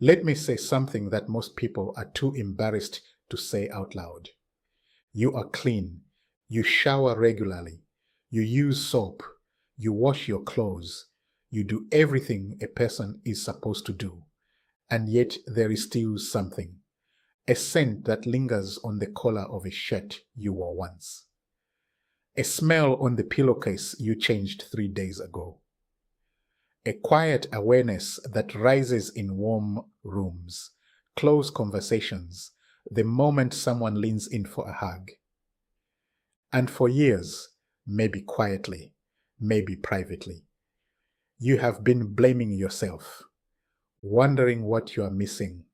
Let me say something that most people are too embarrassed to say out loud. You are clean. You shower regularly. You use soap. You wash your clothes. You do everything a person is supposed to do. And yet there is still something. A scent that lingers on the collar of a shirt you wore once. A smell on the pillowcase you changed 3 days ago. A quiet awareness that rises in warm rooms, close conversations, the moment someone leans in for a hug. And for years, maybe quietly, maybe privately, you have been blaming yourself, wondering what you are missing,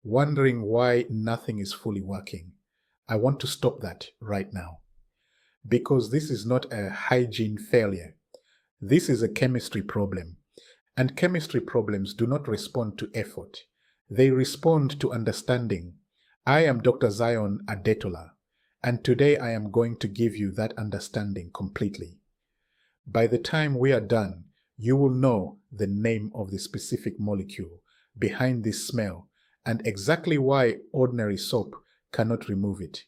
wondering why nothing is fully working. I want to stop that right now. Because this is not a hygiene failure. This is a chemistry problem. And chemistry problems do not respond to effort. They respond to understanding. I am Dr. Zion Adetola, and today I am going to give you that understanding completely. By the time we are done, you will know the name of the specific molecule behind this smell and exactly why ordinary soap cannot remove it.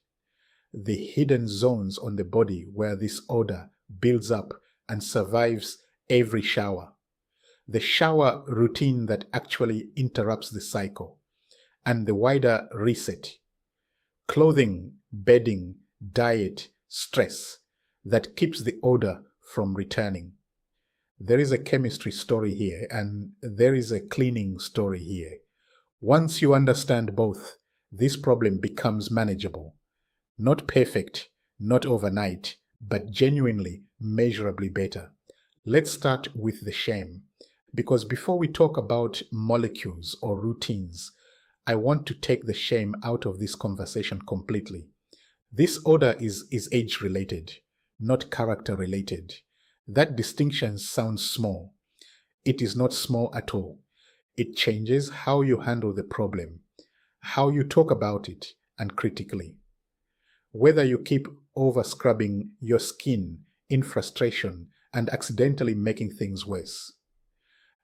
The hidden zones on the body where this odor builds up and survives every shower. The shower routine that actually interrupts the cycle, and the wider reset. Clothing, bedding, diet, stress that keeps the odor from returning. There is a chemistry story here, and there is a cleaning story here. Once you understand both, this problem becomes manageable. Not perfect, not overnight, but genuinely, measurably better. Let's start with the shame. Because before we talk about molecules or routines, I want to take the shame out of this conversation completely. This odor is age-related, not character-related. That distinction sounds small. It is not small at all. It changes how you handle the problem, how you talk about it, and critically. Whether you keep over-scrubbing your skin in frustration and accidentally making things worse.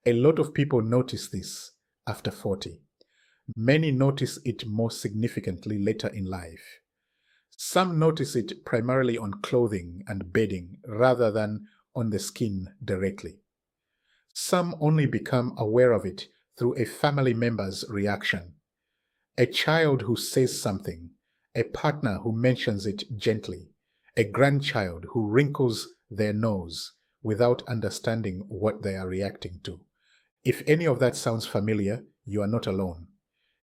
A lot of people notice this after 40. Many notice it more significantly later in life. Some notice it primarily on clothing and bedding rather than on the skin directly. Some only become aware of it through a family member's reaction. A child who says something, a partner who mentions it gently, a grandchild who wrinkles their nose without understanding what they are reacting to. If any of that sounds familiar, you are not alone.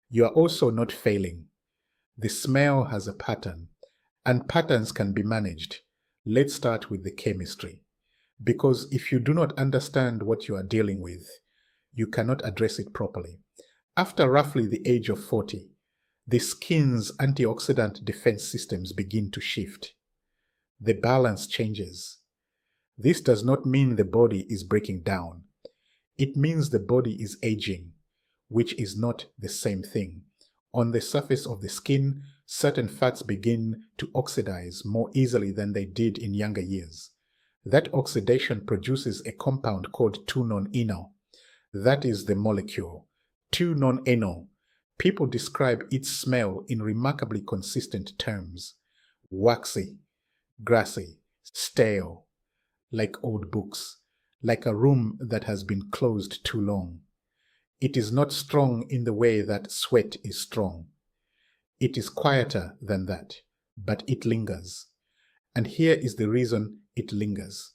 You are also not failing. The smell has a pattern, and patterns can be managed. Let's start with the chemistry. Because if you do not understand what you are dealing with, you cannot address it properly. After roughly the age of 40, the skin's antioxidant defense systems begin to shift. The balance changes. This does not mean the body is breaking down. It means the body is aging, which is not the same thing. On the surface of the skin, certain fats begin to oxidize more easily than they did in younger years. That oxidation produces a compound called 2-nonenal. That is the molecule. 2-nonenal. People describe its smell in remarkably consistent terms. Waxy, grassy, stale, like old books, like a room that has been closed too long. It is not strong in the way that sweat is strong. It is quieter than that, but it lingers. And here is the reason it lingers.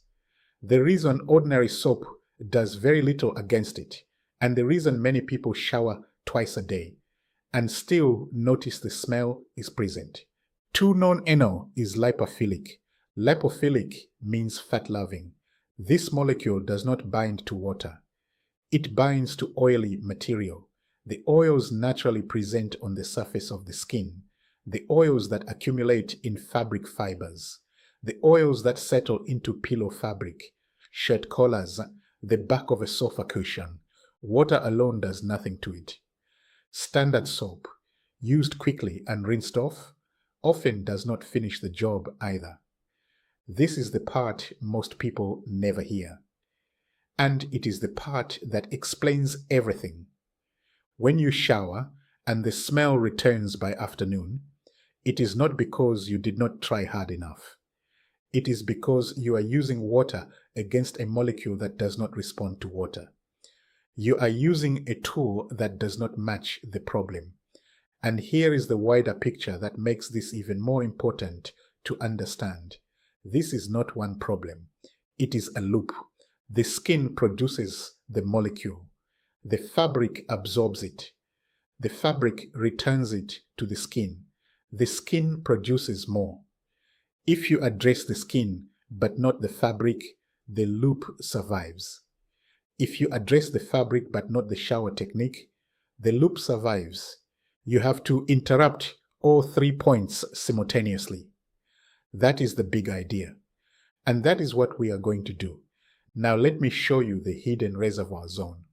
The reason ordinary soap does very little against it, and the reason many people shower twice a day and still notice the smell is present. 2-nonenal is lipophilic. Lipophilic means fat-loving. This molecule does not bind to water. It binds to oily material. The oils naturally present on the surface of the skin, the oils that accumulate in fabric fibers, the oils that settle into pillow fabric, shirt collars, the back of a sofa cushion. Water alone does nothing to it. Standard soap, used quickly and rinsed off, often does not finish the job either. This is the part most people never hear. And it is the part that explains everything. When you shower and the smell returns by afternoon, it is not because you did not try hard enough. It is because you are using water against a molecule that does not respond to water. You are using a tool that does not match the problem. And here is the wider picture that makes this even more important to understand. This is not one problem. It is a loop. The skin produces the molecule. The fabric absorbs it. The fabric returns it to the skin. The skin produces more. If you address the skin but not the fabric, the loop survives. If you address the fabric but not the shower technique, the loop survives. You have to interrupt all 3 points simultaneously. That is the big idea. And that is what we are going to do. Now let me show you the hidden reservoir zone,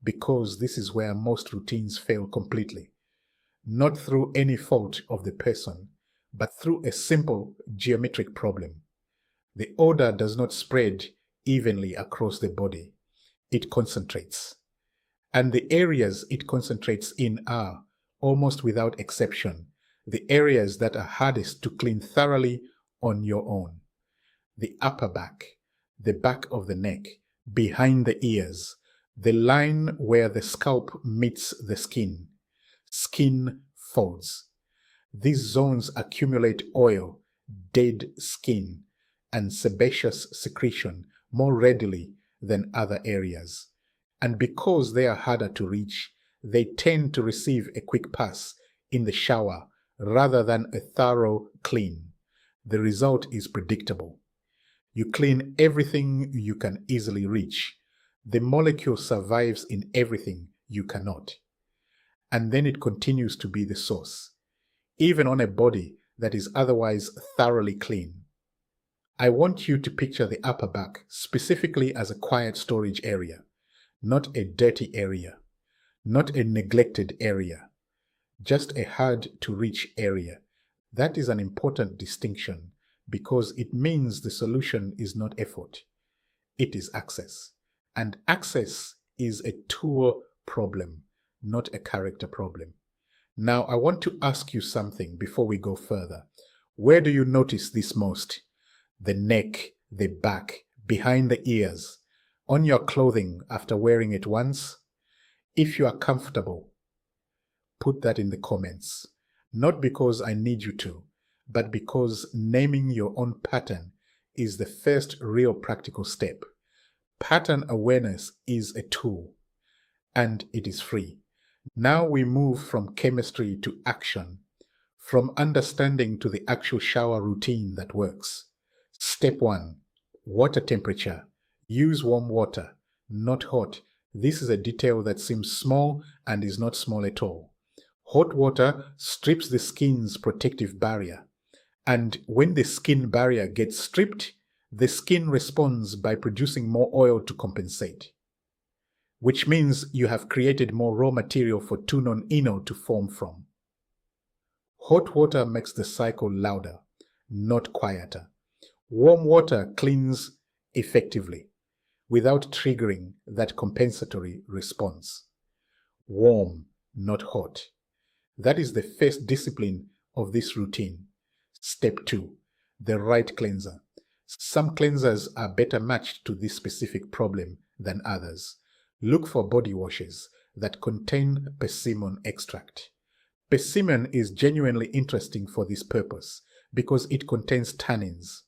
because this is where most routines fail completely. Not through any fault of the person, but through a simple geometric problem. The odor does not spread evenly across the body. It concentrates. And the areas it concentrates in are, almost without exception, the areas that are hardest to clean thoroughly on your own. The upper back, the back of the neck, behind the ears, the line where the scalp meets the skin. Skin folds. These zones accumulate oil, dead skin, and sebaceous secretion more readily than other areas. And because they are harder to reach, they tend to receive a quick pass in the shower rather than a thorough clean. The result is predictable. You clean everything you can easily reach. The molecule survives in everything you cannot. And then it continues to be the source, even on a body that is otherwise thoroughly clean. I want you to picture the upper back specifically as a quiet storage area, not a dirty area, not a neglected area, just a hard-to-reach area. That is an important distinction because it means the solution is not effort, it is access. And access is a tool problem, not a character problem. Now, I want to ask you something before we go further. Where do you notice this most? The neck, the back, behind the ears, on your clothing after wearing it once? If you are comfortable, put that in the comments. Not because I need you to, but because naming your own pattern is the first real practical step. Pattern awareness is a tool, and it is free. Now we move from chemistry to action, from understanding to the actual shower routine that works. Step 1. Water temperature. Use warm water, not hot. This is a detail that seems small and is not small at all. Hot water strips the skin's protective barrier. And when the skin barrier gets stripped, the skin responds by producing more oil to compensate, which means you have created more raw material for nonenal to form from. Hot water makes the cycle louder, not quieter. Warm water cleans effectively, without triggering that compensatory response. Warm, not hot. That is the first discipline of this routine. Step 2. The right cleanser. Some cleansers are better matched to this specific problem than others. Look for body washes that contain persimmon extract. Persimmon is genuinely interesting for this purpose because it contains tannins,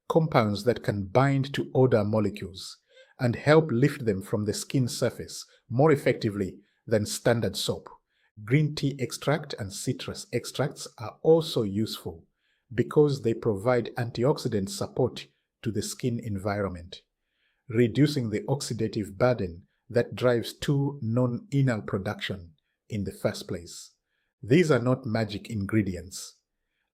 compounds that can bind to odor molecules and help lift them from the skin surface more effectively than standard soap. Green tea extract and citrus extracts are also useful because they provide antioxidant support to the skin environment, reducing the oxidative burden that drives nonenal production in the first place. These are not magic ingredients.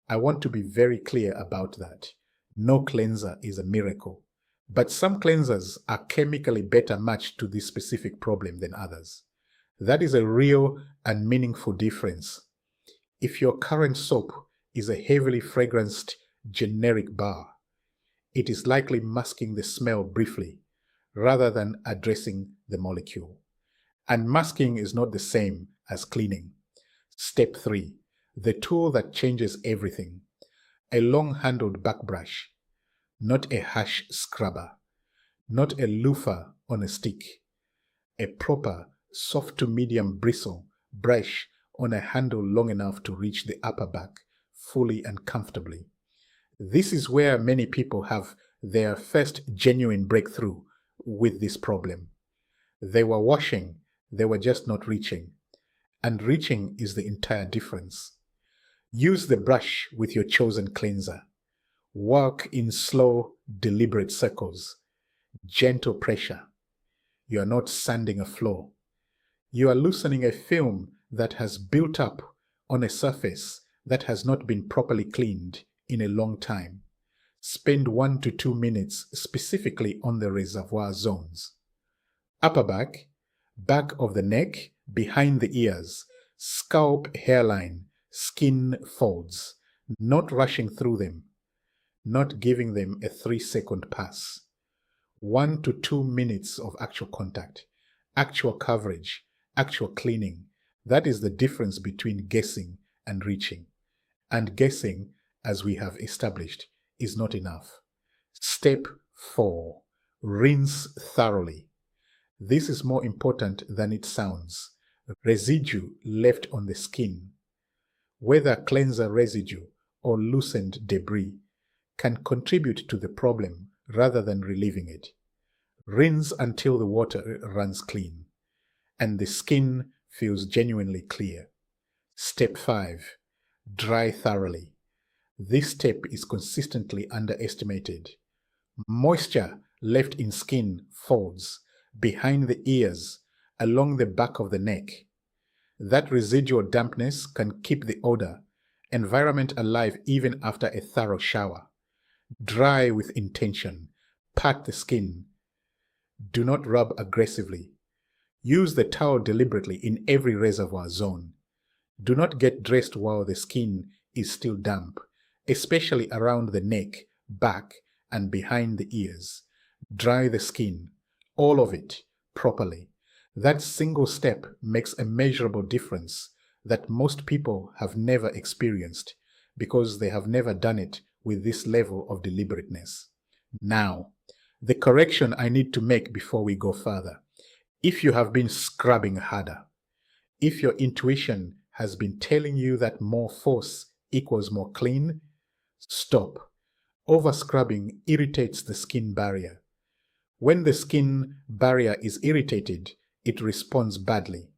I want to be very clear about that. No cleanser is a miracle, but some cleansers are chemically better matched to this specific problem than others. That is a real and meaningful difference. If your current soap is a heavily fragranced generic bar, it is likely masking the smell briefly rather than addressing the molecule. And masking is not the same as cleaning. Step 3. The tool that changes everything. A long-handled back brush, not a harsh scrubber, not a loofah on a stick. A proper, soft to medium bristle brush on a handle long enough to reach the upper back fully and comfortably. This is where many people have their first genuine breakthrough with this problem. They were washing, they were just not reaching. And reaching is the entire difference. Use the brush with your chosen cleanser. Work in slow, deliberate circles. Gentle pressure. You are not sanding a floor. You are loosening a film that has built up on a surface that has not been properly cleaned in a long time. Spend 1 to 2 minutes specifically on the reservoir zones. Upper back, back of the neck, behind the ears, scalp hairline, skin folds, not rushing through them, not giving them a 3-second pass. 1 to 2 minutes of actual contact, actual coverage, actual cleaning. That is the difference between guessing and reaching. And guessing, as we have established, is not enough. Step 4. Rinse thoroughly. This is more important than it sounds. Residue left on the skin, whether cleanser residue or loosened debris, can contribute to the problem rather than relieving it. Rinse until the water runs clean and the skin feels genuinely clear. Step 5. Dry thoroughly. This step is consistently underestimated. Moisture left in skin folds, behind the ears, along the back of the neck. That residual dampness can keep the odor, environment alive even after a thorough shower. Dry with intention. Pat the skin. Do not rub aggressively. Use the towel deliberately in every reservoir zone. Do not get dressed while the skin is still damp, especially around the neck, back, and behind the ears. Dry the skin, all of it, properly. That single step makes a measurable difference that most people have never experienced because they have never done it with this level of deliberateness. Now, the correction I need to make before we go further. If you have been scrubbing harder, if your intuition has been telling you that more force equals more clean, stop. Over-scrubbing irritates the skin barrier. When the skin barrier is irritated, it responds badly.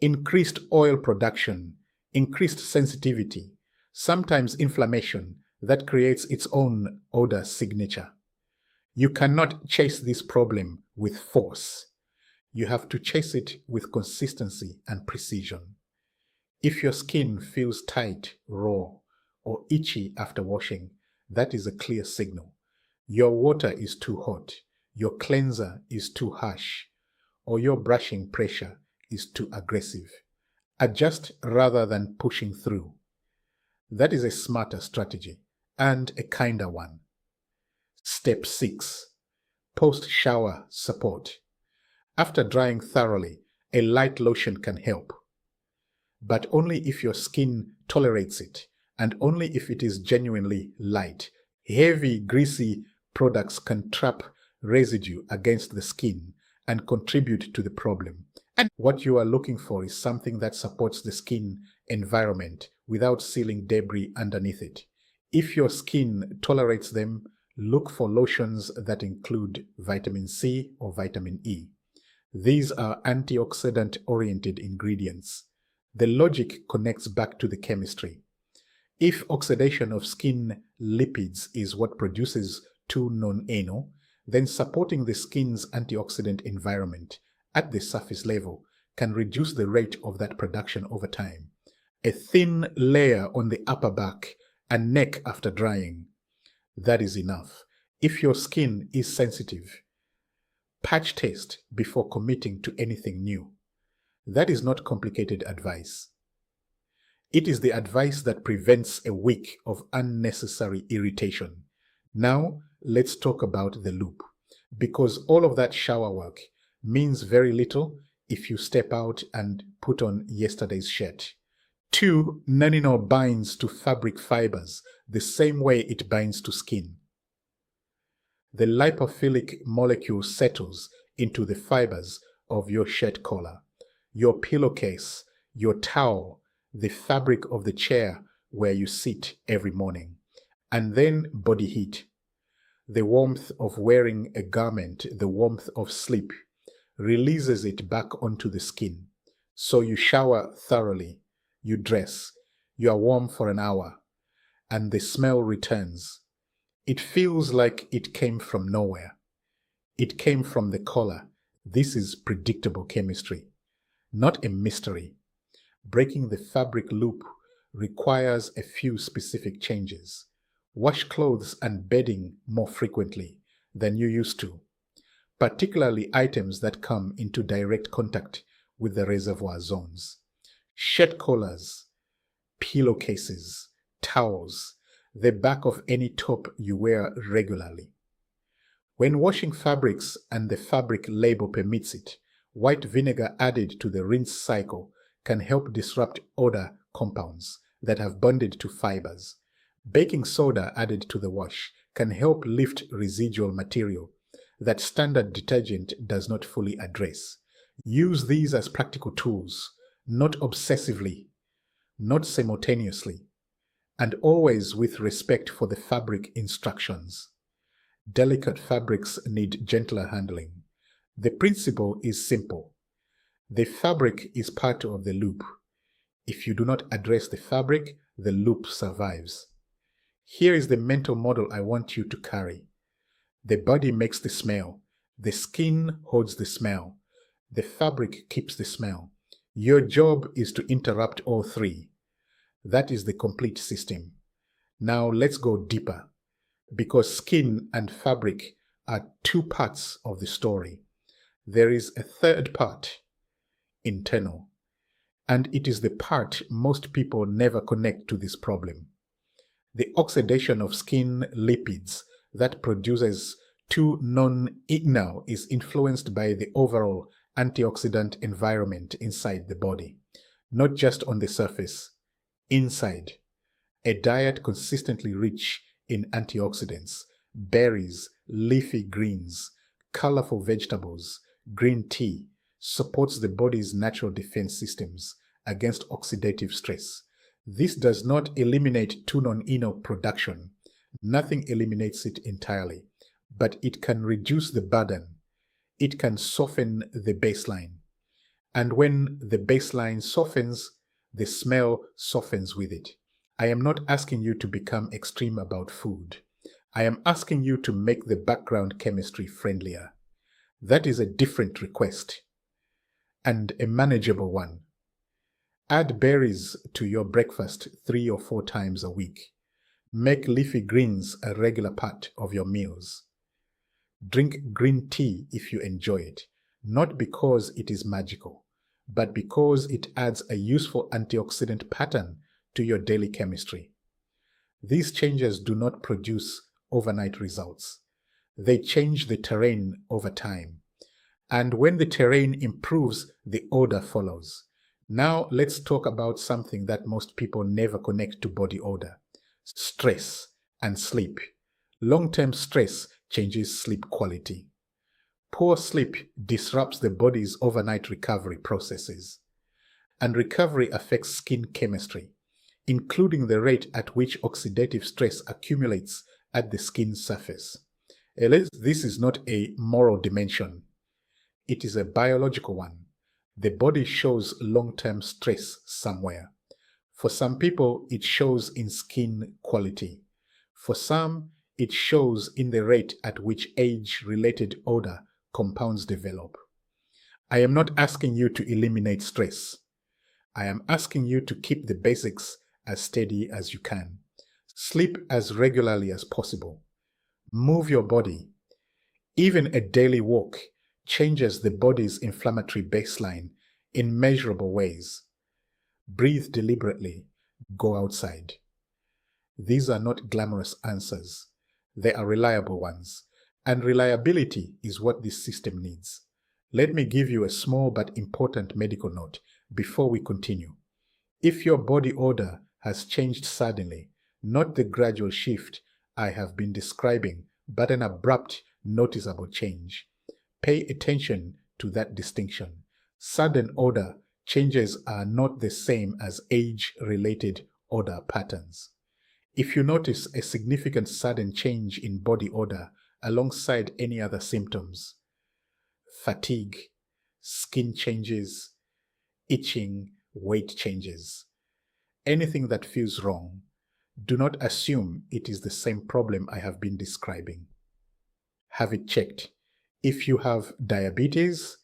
Increased oil production, increased sensitivity, sometimes inflammation that creates its own odor signature. You cannot chase this problem with force. You have to chase it with consistency and precision. If your skin feels tight, raw, or itchy after washing, that is a clear signal. Your water is too hot, your cleanser is too harsh, or your brushing pressure is too aggressive. Adjust rather than pushing through. That is a smarter strategy and a kinder one. Step 6. Post-shower support. After drying thoroughly, a light lotion can help, but only if your skin tolerates it and only if it is genuinely light. Heavy, greasy products can trap residue against the skin and contribute to the problem. And what you are looking for is something that supports the skin environment without sealing debris underneath it. If your skin tolerates them, look for lotions that include vitamin C or vitamin E. These are antioxidant-oriented ingredients. The logic connects back to the chemistry. If oxidation of skin lipids is what produces 2-nonenal, then supporting the skin's antioxidant environment at the surface level can reduce the rate of that production over time. A thin layer on the upper back and neck after drying. That is enough. If your skin is sensitive, patch test before committing to anything new. That is not complicated advice. It is the advice that prevents a week of unnecessary irritation. Now, let's talk about the loop, because all of that shower work means very little if you step out and put on yesterday's shirt. 2. Nonenal binds to fabric fibers the same way it binds to skin. The lipophilic molecule settles into the fibers of your shirt collar, your pillowcase, your towel, the fabric of the chair where you sit every morning, and then body heat. The warmth of wearing a garment, the warmth of sleep, releases it back onto the skin. So you shower thoroughly, you dress, you are warm for an hour, and the smell returns. It feels like it came from nowhere. It came from the collar. This is predictable chemistry, not a mystery. Breaking the fabric loop requires a few specific changes. Wash clothes and bedding more frequently than you used to, particularly items that come into direct contact with the reservoir zones. Shirt collars, pillowcases, towels, the back of any top you wear regularly. When washing fabrics and the fabric label permits it, white vinegar added to the rinse cycle can help disrupt odor compounds that have bonded to fibers. Baking soda added to the wash can help lift residual material that standard detergent does not fully address. Use these as practical tools, not obsessively, not simultaneously, and always with respect for the fabric instructions. Delicate fabrics need gentler handling. The principle is simple. The fabric is part of the loop. If you do not address the fabric, the loop survives. Here is the mental model I want you to carry. The body makes the smell. The skin holds the smell. The fabric keeps the smell. Your job is to interrupt all three. That is the complete system. Now let's go deeper, because skin and fabric are two parts of the story. There is a third part, internal, and it is the part most people never connect to this problem. The oxidation of skin lipids that produces 2-nonenal is influenced by the overall antioxidant environment inside the body, not just on the surface, inside. A diet consistently rich in antioxidants, berries, leafy greens, colorful vegetables, green tea, supports the body's natural defense systems against oxidative stress. This does not eliminate 2-nonenal production. Nothing eliminates it entirely, but it can reduce the burden. It can soften the baseline. And when the baseline softens, the smell softens with it. I am not asking you to become extreme about food. I am asking you to make the background chemistry friendlier. That is a different request, and a manageable one. Add berries to your breakfast 3 or 4 times a week. Make leafy greens a regular part of your meals. Drink green tea if you enjoy it, not because it is magical, but because it adds a useful antioxidant pattern to your daily chemistry. These changes do not produce overnight results. They change the terrain over time. And when the terrain improves, the odor follows. Now let's talk about something that most people never connect to body odor: stress and sleep. Long-term stress changes sleep quality. Poor sleep disrupts the body's overnight recovery processes. And recovery affects skin chemistry, including the rate at which oxidative stress accumulates at the skin surface. This is not a moral dimension. It is a biological one. The body shows long-term stress somewhere. For some people, it shows in skin quality. For some, it shows in the rate at which age-related odor compounds develop. I am not asking you to eliminate stress. I am asking you to keep the basics as steady as you can. Sleep as regularly as possible. Move your body. Even a daily walk changes the body's inflammatory baseline in measurable ways. Breathe deliberately. Go outside. These are not glamorous answers. They are reliable ones. And reliability is what this system needs. Let me give you a small but important medical note before we continue. If your body odor has changed suddenly, not the gradual shift I have been describing, but an abrupt, noticeable change, pay attention to that distinction. Sudden odor changes are not the same as age-related odor patterns. If you notice a significant sudden change in body odor alongside any other symptoms, fatigue, skin changes, itching, weight changes, anything that feels wrong, do not assume it is the same problem I have been describing. Have it checked. If you have diabetes,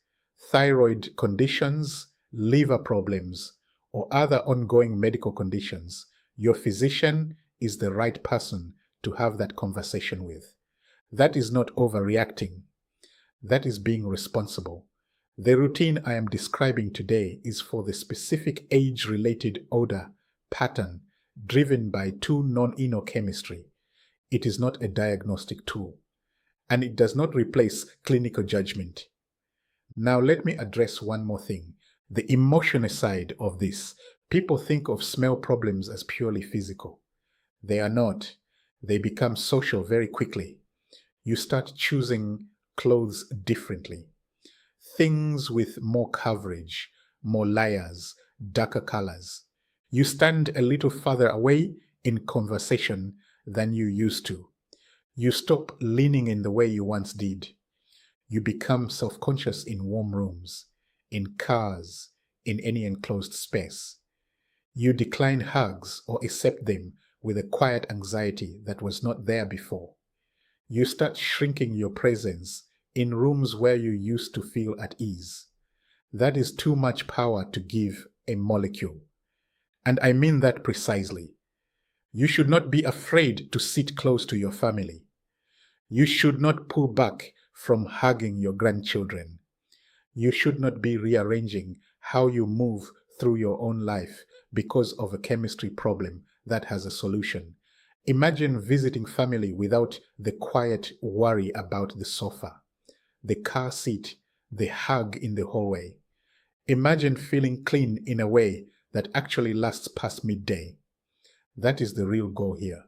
thyroid conditions, liver problems, or other ongoing medical conditions, your physician is the right person to have that conversation with. That is not overreacting. That is being responsible. The routine I am describing today is for the specific age-related odor pattern driven by 2-nonenal chemistry. It is not a diagnostic tool, and it does not replace clinical judgment. Now let me address one more thing. The emotional side of this. People think of smell problems as purely physical. They are not. They become social very quickly. You start choosing clothes differently. Things with more coverage, more layers, darker colors. You stand a little further away in conversation than you used to. You stop leaning in the way you once did. You become self-conscious in warm rooms, in cars, in any enclosed space. You decline hugs or accept them with a quiet anxiety that was not there before. You start shrinking your presence in rooms where you used to feel at ease. That is too much power to give a molecule. And I mean that precisely. You should not be afraid to sit close to your family. You should not pull back from hugging your grandchildren. You should not be rearranging how you move through your own life because of a chemistry problem that has a solution. Imagine visiting family without the quiet worry about the sofa, the car seat, the hug in the hallway. Imagine feeling clean in a way that actually lasts past midday. That is the real goal here.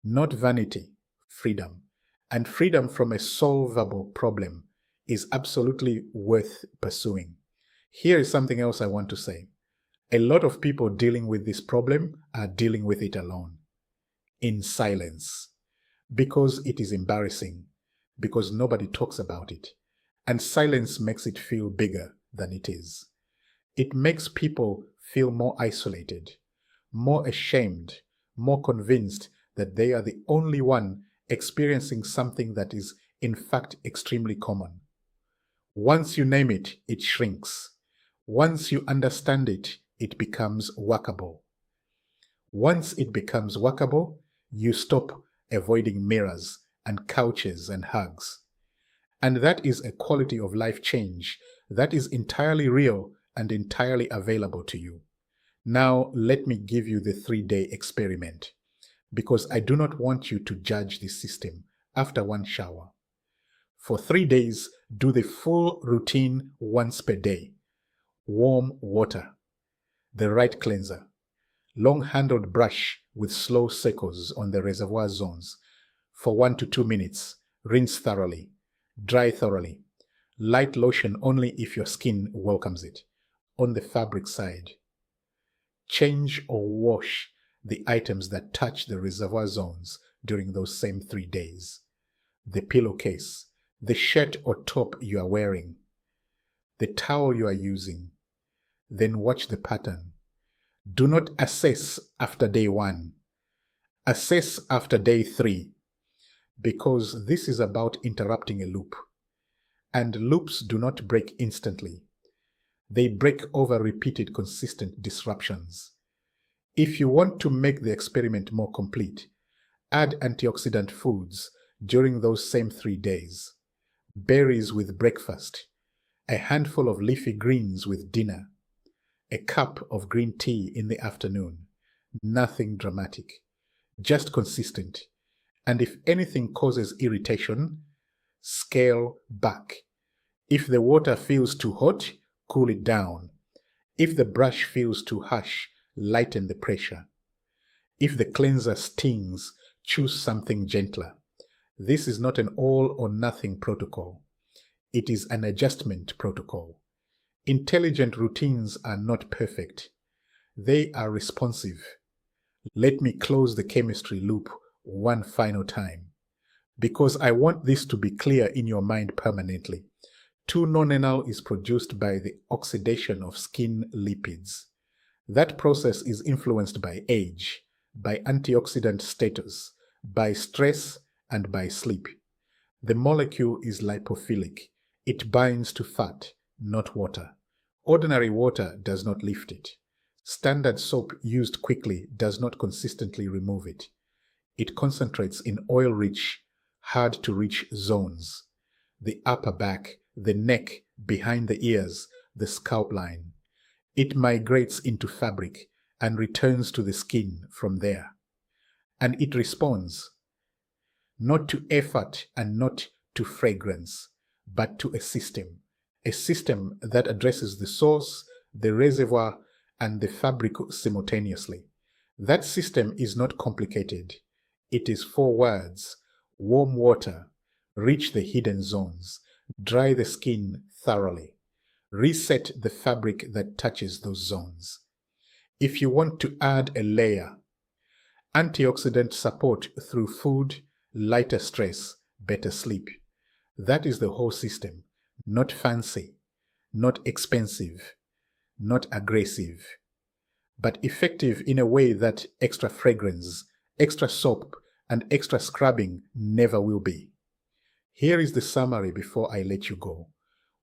Not vanity, freedom. And freedom from a solvable problem is absolutely worth pursuing. Here is something else I want to say. A lot of people dealing with this problem are dealing with it alone, in silence, because it is embarrassing, because nobody talks about it, and silence makes it feel bigger than it is. It makes people feel more isolated, more ashamed, more convinced that they are the only one experiencing something that is in fact extremely common. Once you name it, it shrinks. Once you understand it, it becomes workable. Once it becomes workable, you stop avoiding mirrors and couches and hugs. And that is a quality of life change that is entirely real and entirely available to you. Now, let me give you the 3-day experiment, because I do not want you to judge the system after one shower. For 3 days, do the full routine once per day. Warm water, the right cleanser, long-handled brush with slow circles on the reservoir zones for 1 to 2 minutes. Rinse thoroughly, dry thoroughly. Light lotion only if your skin welcomes it, on the fabric side. Change or wash the items that touch the reservoir zones during those same 3 days. The pillowcase, the shirt or top you are wearing, the towel you are using. Then watch the pattern. Do not assess after day 1. Assess after day 3, because this is about interrupting a loop. And loops do not break instantly. They break over repeated consistent disruptions. If you want to make the experiment more complete, add antioxidant foods during those same 3 days. Berries with breakfast, a handful of leafy greens with dinner, a cup of green tea in the afternoon. Nothing dramatic, just consistent. And if anything causes irritation, scale back. If the water feels too hot, cool it down. If the brush feels too harsh, lighten the pressure. If the cleanser stings, choose something gentler. This is not an all or nothing protocol. It is an adjustment protocol. Intelligent routines are not perfect. They are responsive. Let me close the chemistry loop one final time, because I want this to be clear in your mind permanently. 2-Nonenal is produced by the oxidation of skin lipids. That process is influenced by age, by antioxidant status, by stress, and by sleep. The molecule is lipophilic. It binds to fat, not water. Ordinary water does not lift it. Standard soap used quickly does not consistently remove it. It concentrates in oil-rich, hard-to-reach zones: the upper back, the neck, behind the ears, the scalp line. It migrates into fabric and returns to the skin from there. And it responds not to effort and not to fragrance, but to a system that addresses the source, the reservoir, and the fabric simultaneously. That system is not complicated. It is 4 words: warm water, reach the hidden zones, dry the skin thoroughly, reset the fabric that touches those zones. If you want to add a layer: antioxidant support through food, lighter stress, better sleep. That is the whole system. Not fancy, not expensive, not aggressive, but effective in a way that extra fragrance, extra soap, and extra scrubbing never will be. Here is the summary before I let you go.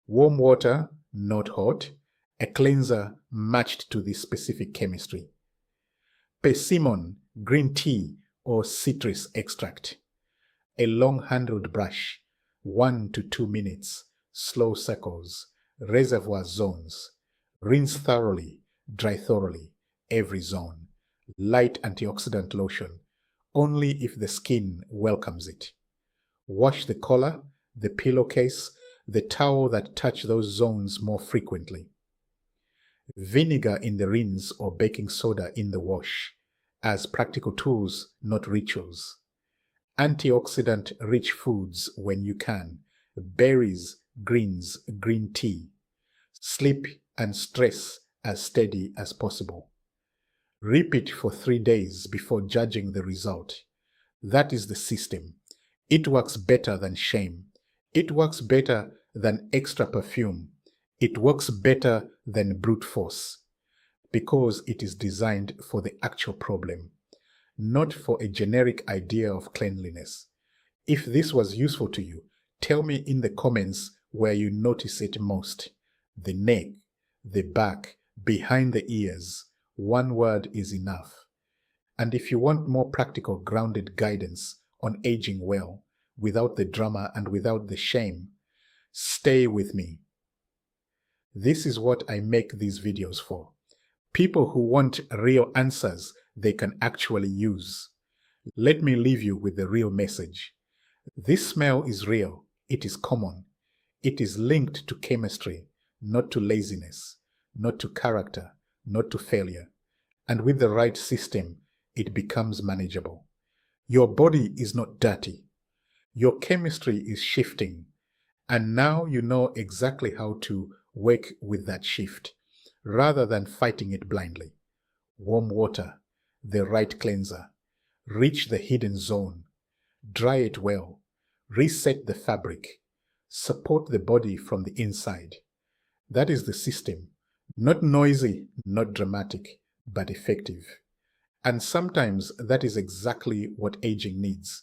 Warm water, not hot, a cleanser matched to this specific chemistry. Persimmon, green tea, or citrus extract. A long-handled brush, 1 to 2 minutes, slow circles, reservoir zones. Rinse thoroughly, dry thoroughly, every zone. Light antioxidant lotion, only if the skin welcomes it. Wash the collar, the pillowcase, the towel that touch those zones more frequently. Vinegar in the rinse or baking soda in the wash, as practical tools, not rituals. Antioxidant-rich foods when you can: berries, greens, green tea. Sleep and stress as steady as possible. Repeat for 3 days before judging the result. That is the system. It works better than shame. It works better than extra perfume. It works better than brute force, because it is designed for the actual problem, not for a generic idea of cleanliness. If this was useful to you, tell me in the comments where you notice it most. The neck, the back, behind the ears. 1 word is enough. And if you want more practical, grounded guidance on aging well, without the drama and without the shame, stay with me. This is what I make these videos for. People who want real answers they can actually use. Let me leave you with the real message. This smell is real. It is common. It is linked to chemistry, not to laziness, not to character, not to failure. And with the right system, it becomes manageable. Your body is not dirty. Your chemistry is shifting. And now you know exactly how to work with that shift, rather than fighting it blindly. Warm water, the right cleanser. Reach the hidden zone. Dry it well. Reset the fabric. Support the body from the inside. That is the system. Not noisy, not dramatic, but effective. And sometimes that is exactly what aging needs.